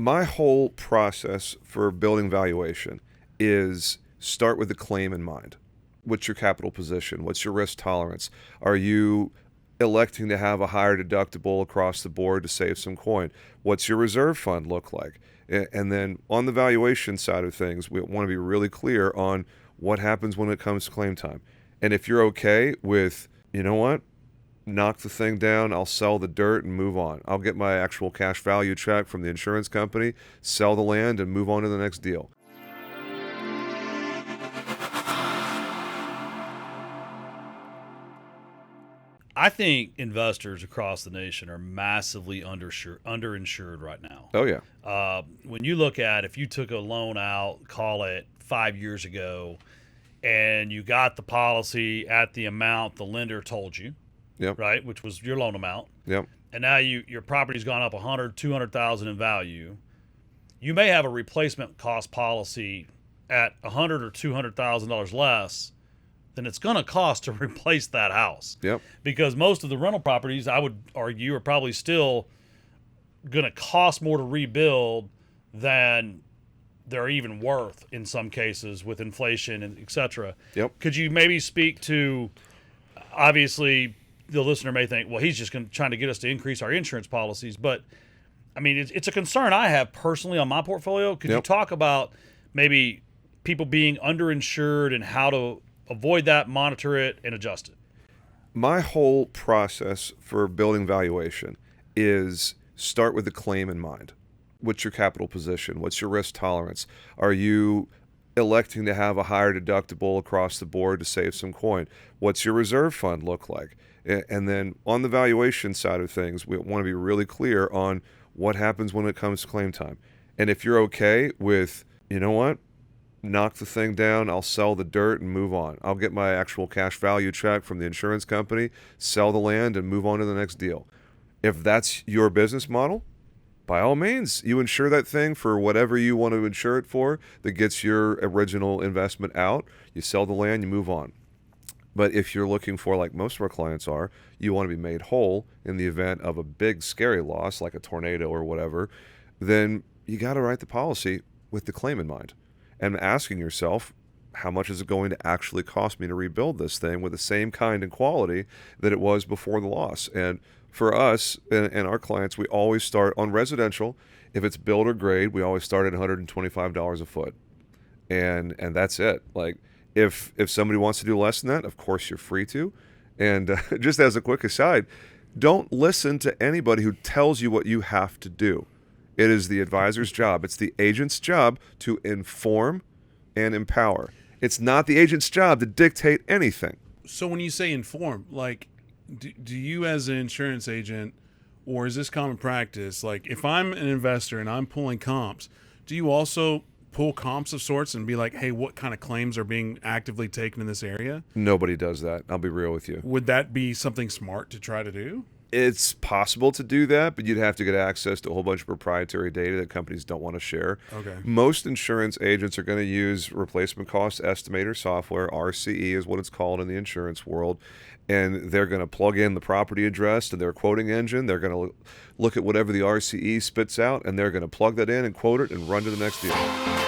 My whole process for building valuation is start with the claim in mind. What's your capital position? What's your risk tolerance? Are you electing to have a higher deductible across the board to save some coin? What's your reserve fund look like? And then on the valuation side of things, we want to be really clear on what happens when it comes to claim time. And if you're okay with, you know what, knock the thing down, I'll sell the dirt and move on. I'll get my actual cash value check from the insurance company, sell the land, and move on to the next deal. I think investors across the nation are massively underinsured right now. Oh, yeah. When you look at, if you took a loan out, call it 5 years ago, and you got the policy at the amount the lender told you, Yep. right, which was your loan amount, Yep. and now your property's gone up 100, 200,000 in value, you may have a replacement cost policy at $100,000 or $200,000 less than it's going to cost to replace that house. Yep. Because most of the rental properties, I would argue, are probably still going to cost more to rebuild than they're even worth in some cases with inflation and et cetera. Yep. Could you maybe speak to, obviously, the listener may think, well, he's just trying to get us to increase our insurance policies. But, I mean, it's a concern I have personally on my portfolio. Could you talk about maybe people being underinsured and how to avoid that, monitor it, and adjust it? My whole process for building valuation is start with the claim in mind. What's your capital position? What's your risk tolerance? Are you electing to have a higher deductible across the board to save some coin? What's your reserve fund look like? And then on the valuation side of things, we want to be really clear on what happens when it comes to claim time. And if you're okay with, you know what, knock the thing down, I'll sell the dirt and move on. I'll get my actual cash value check from the insurance company, sell the land, and move on to the next deal. If that's your business model, by all means, you insure that thing for whatever you want to insure it for that gets your original investment out. You sell the land, you move on. But if you're looking for, like most of our clients are, you want to be made whole in the event of a big scary loss like a tornado or whatever, then you got to write the policy with the claim in mind and asking yourself, how much is it going to actually cost me to rebuild this thing with the same kind and quality that it was before the loss? And for us and our clients, we always start on residential. If it's build or grade, we always start at $125 a foot. And that's it. Like, if somebody wants to do less than that, of course you're free to. And just as a quick aside, don't listen to anybody who tells you what you have to do. It is the advisor's job. It's the agent's job to inform and empower. It's not the agent's job to dictate anything. So when you say inform, like, do you as an insurance agent, or is this common practice, like if I'm an investor and I'm pulling comps, do you also pull comps of sorts and be like, hey, what kind of claims are being actively taken in this area? Nobody does that. I'll be real with you. Would that be something smart to try to do? It's possible to do that, but you'd have to get access to a whole bunch of proprietary data that companies don't want to share. Okay. Most insurance agents are going to use replacement cost estimator software. RCE is what it's called in the insurance world. And they're going to plug in the property address to their quoting engine. They're going to look at whatever the RCE spits out, and they're going to plug that in and quote it and run to the next deal.